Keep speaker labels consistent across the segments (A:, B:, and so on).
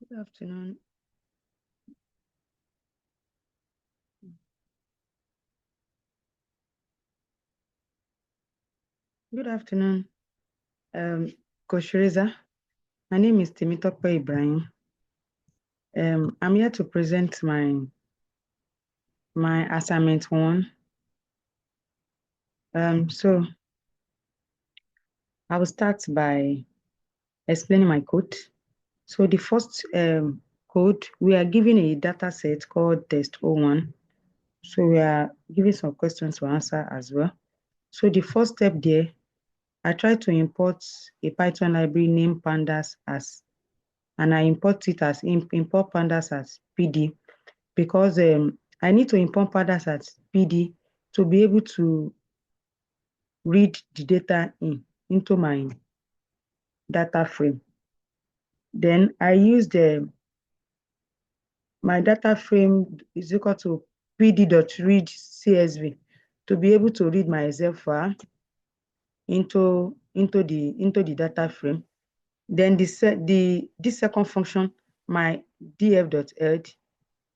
A: Good afternoon. Good afternoon, Coach Reza. My name is Temitope Ibrahim. I'm here to present my assignment 1. So I will start by explaining my code. So the first code, we are given a data set called test 01. So we are given some questions to answer as well. So the first step there, I try to import a Python library named Pandas and I import Pandas as PD because I need to import Pandas as PD to be able to read the data into my data frame. Then I use my data frame is equal to pd.read CSV to be able to read my Excel file into the data frame. Then this second function, my df.eld,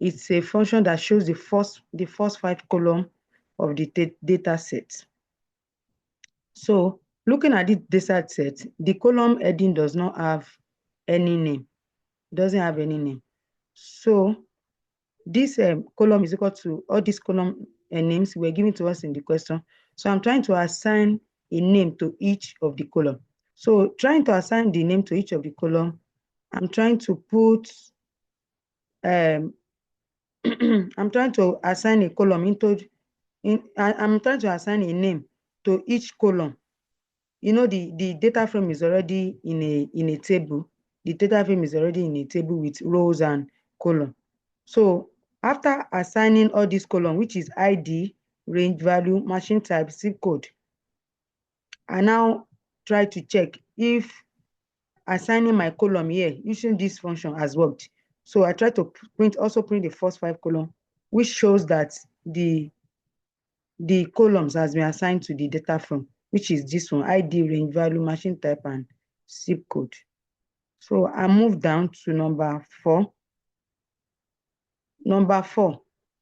A: it's a function that shows the first 5 columns of the data set. So looking at the data set, the column heading does not have any name. It doesn't have any name. So this column is equal to all these column names were given to us in the question. So I'm trying to assign a name to each of the column. So trying to assign the name to each of the column, I'm trying to put I'm trying to assign a column I'm trying to assign a name to each column. You know, the data frame is already in a table. The data frame is already in a table with rows and column. So after assigning all these column, which is ID, range, value, machine type, zip code, I now try to check if assigning my column here using this function has worked. So I try to print the first 5 column, which shows that the columns has been assigned to the data frame, which is this one, ID, range, value, machine type, and zip code. So I move down to number 4. Number 4,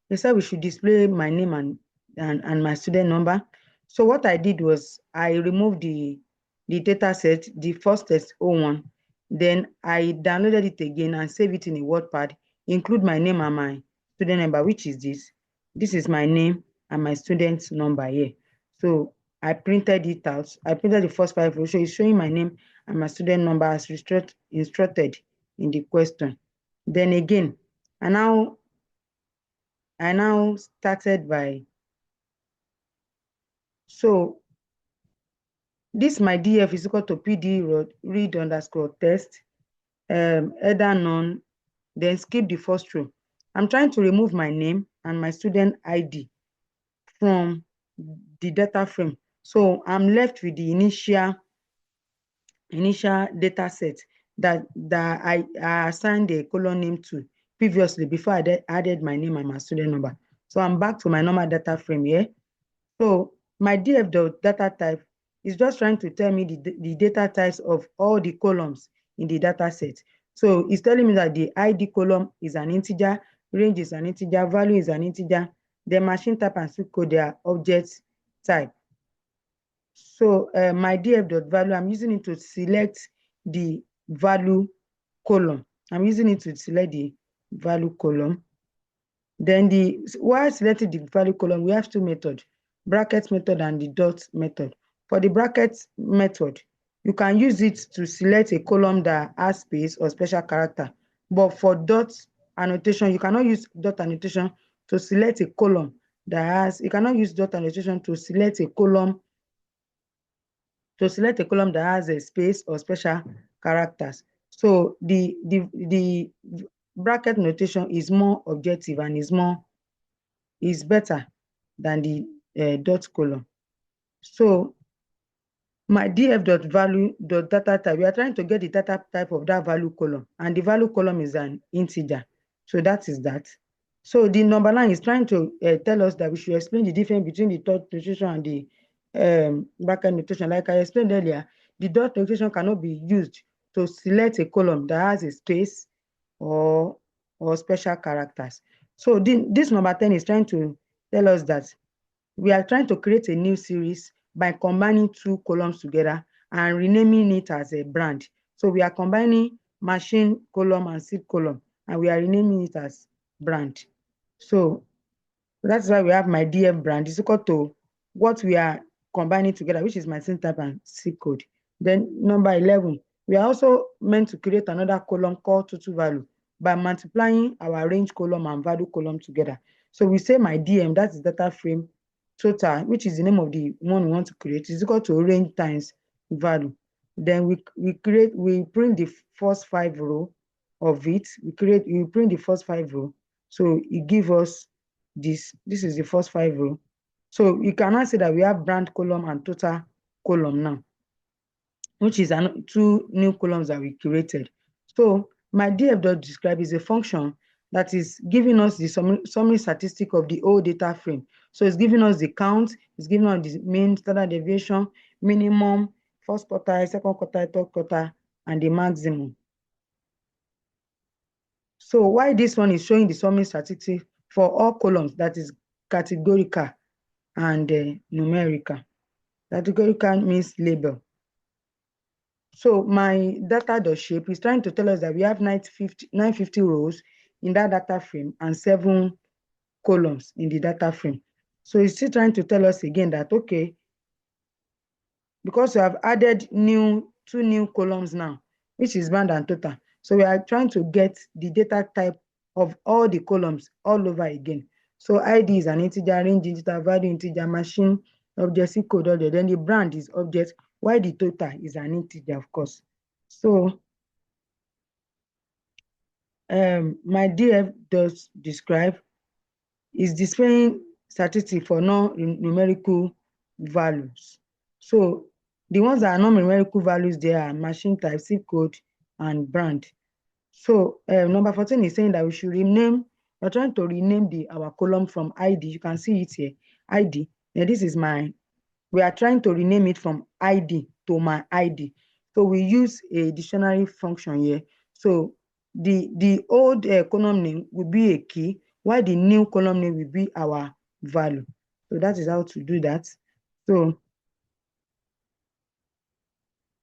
A: they said we should display my name and my student number. So what I did was I removed the data set, the first test 01. Then I downloaded it again and save it in a WordPad, include my name and my student number, which is this. This is my name and my student's number here. So I printed it out. I printed the first 5 rows. So it's showing my name and my student number as instructed in the question. Then again, I now started by, so this my df is equal to pd read underscore test, header none, then skip the first row. I'm trying to remove my name and my student ID from the data frame. So I'm left with the initial data set that I assigned a column name to previously before I added my name and my student number. So I'm back to my normal data frame here. So my df.data type is just trying to tell me the data types of all the columns in the data set. So it's telling me that the ID column is an integer, range is an integer, value is an integer, the machine type and zip code, they are object type. So my df.value, I'm using it to select the value column. I'm using it to select the value column. Then while selecting the value column, we have 2 methods, bracket method and the dot method. For the bracket method, you can use it to select a column that has space or special character. But for dot annotation, you cannot use dot annotation to select a column you cannot use dot annotation to select a column that has a space or special characters. So the bracket notation is more objective and is better than the dot column. So my df.value.data type, we are trying to get the data type of that value column, and the value column is an integer. So that is that. So the number line is trying to tell us that we should explain the difference between the dot notation and the bracket notation. Like I explained earlier, the dot notation cannot be used to select a column that has a space or special characters. So this number 10 is trying to tell us that we are trying to create a new series by combining two columns together and renaming it as a brand. So we are combining machine column and SIP column, and we are renaming it as brand. So that's why we have my DF brand is equal to what we are combining together, which is my SIN type and SIP code. Then number 11, we are also meant to create another column called total value by multiplying our range column and value column together. So we say my DM, that is data frame total, which is the name of the one we want to create, is equal to range times value. Then we print the first 5 row of it. We print the first 5 row. So it gives us this is the first 5 row. So you cannot say that we have brand column and total column now, which is two new columns that we created. So my df.describe is a function that is giving us the summary statistic of the whole data frame. So it's giving us the count, it's giving us the mean, standard deviation, minimum, first quartile, second quartile, third quartile, and the maximum. So why this one is showing the summary statistic for all columns, that is categorical and numerical. Categorical means label. So my data.shape is trying to tell us that we have 950 rows in that data frame and 7 columns in the data frame. So it's still trying to tell us again that, okay, because we have added 2 new columns now, which is brand and total. So we are trying to get the data type of all the columns all over again. So ID is an integer, range integer, value integer, machine, object, SIP code, order. Then the brand is object, while the total is an integer, of course. So my DF does describe is displaying statistic for non-numerical values. So the ones that are non-numerical values, they are machine type, SIP code, and brand. So number 14 is saying that we should rename, we're trying to rename our column from ID. You can see it here, ID. Now this is we are trying to rename it from ID to my ID. So we use a dictionary function here. So the old column name will be a key, while the new column name will be our value. So that is how to do that. So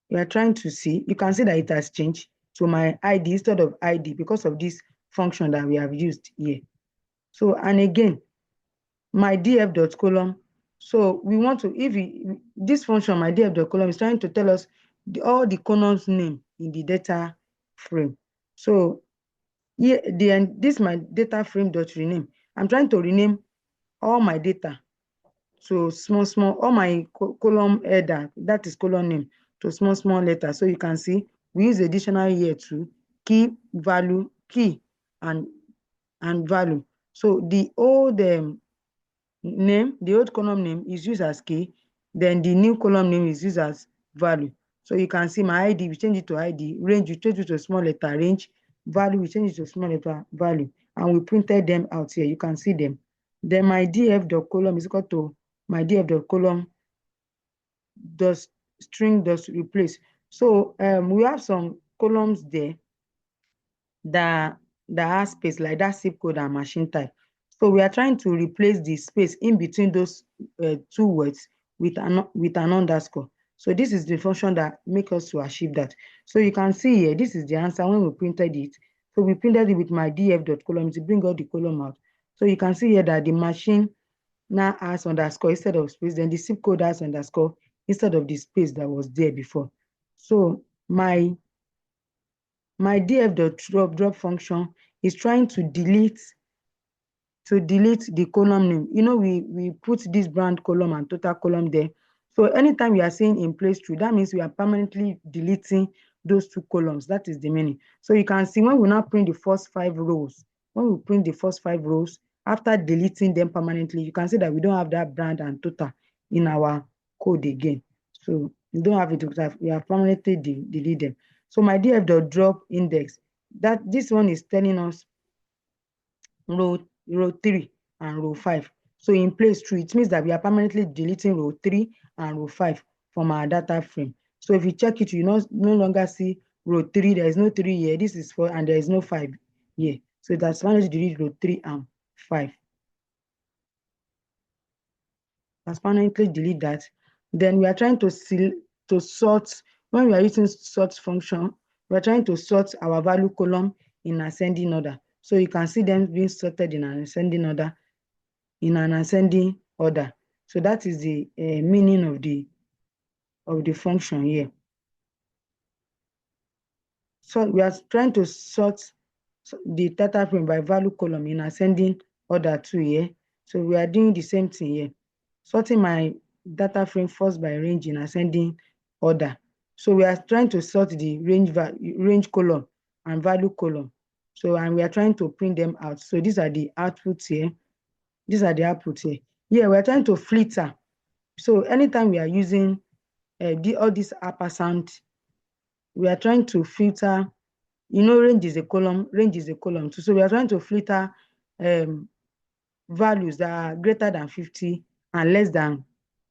A: we are trying to see, you can see that it has changed to my ID instead of ID because of this function that we have used here. So, and again, my df.column. So we want to, this function, my df.column, is trying to tell us all the columns name in the data frame. So here, this my data frame dot rename. I'm trying to rename all my data to small, all my column header, that is column name, to small letters. So you can see we use a dictionary here to key, value, key, and value. So the old name, the old column name is used as key, then the new column name is used as value. So you can see my ID, we change it to ID, range, we change it to small letter range, value, we change it to small letter value, and we printed them out here. You can see them. Then my df.column is equal to my df.column does string does replace. So we have some columns there that has space, like that zip code and machine type. So we are trying to replace the space in between those 2 words with an underscore. So this is the function that makes us to achieve that. So you can see here, this is the answer when we printed it. So we printed it with my df.column to bring all the column out. So you can see here that the machine now has underscore instead of space, then the zip code has underscore instead of the space that was there before. So my df.drop function is trying to delete the column name. You know, we put this brand column and total column there. So anytime we are saying in place true, that means we are permanently deleting those 2 columns. That is the meaning. So you can see when we now print the first 5 rows, after deleting them permanently, you can see that we don't have that brand and total in our code again. So we don't have it because we have permanently deleted them. So my df.drop index, that this one is telling us row 3 and row 5. So in place true, it means that we are permanently deleting row 3 and row 5 from our data frame. So if you check it, you no longer see row 3. There is no 3 here. This is 4, and there is no 5 here. So that's managed to delete row 3 and 5. Let's permanently delete that. Then we are trying to sort. When we are using sort function, we are trying to sort our value column in ascending order. So you can see them being sorted in an ascending order. So that is the meaning of the function here. So we are trying to sort the data frame by value column in ascending order too here. So we are doing the same thing here. Sorting my data frame first by range in ascending order. So we are trying to sort the range column and value column. So, and we are trying to print them out. So these are the outputs here. These are the outputs here. Here we are trying to filter. So anytime we are using all these ampersand, we are trying to filter. Range is a column too. So we are trying to filter values that are greater than 50 and less than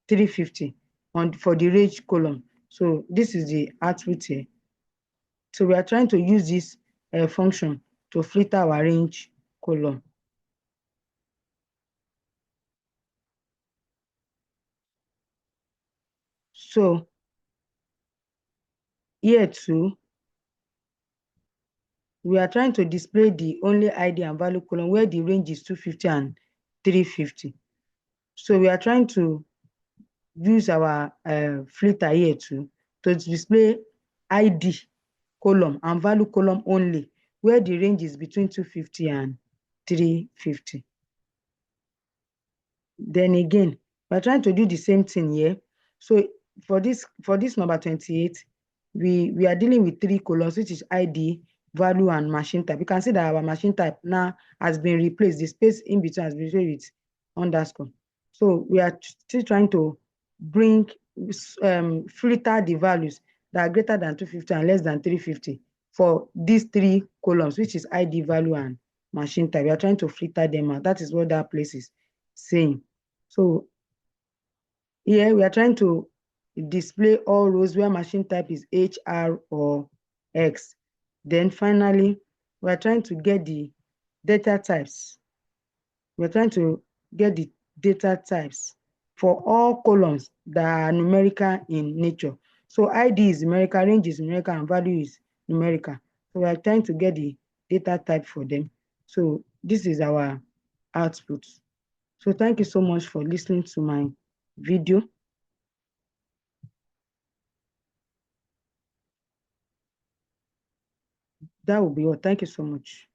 A: 350 for the range column. So this is the output here. So we are trying to use this function to filter our range column. So here too, we are trying to display the only ID and value column where the range is 250 and 350. So we are trying to use our filter here to display ID column and value column only where the range is between 250 and 350. Then again, we're trying to do the same thing here. So for this number 28, we are dealing with 3 columns, which is ID, value, and machine type. You can see that our machine type now has been replaced. The space in between has been replaced with underscore. So we are still trying to filter the values that are greater than 250 and less than 350 for these 3 columns, which is ID, value, and machine type. We are trying to filter them out. That is what that place is saying. So here we are trying to display all rows where machine type is H, R, or X. Then finally, we are trying to get the data types. We're trying to get the data types for all columns that are numerical in nature. So ID is numerical, range is numerical, and value is numerical. So we are trying to get the data type for them. So this is our output. So thank you so much for listening to my video. That will be all. Thank you so much.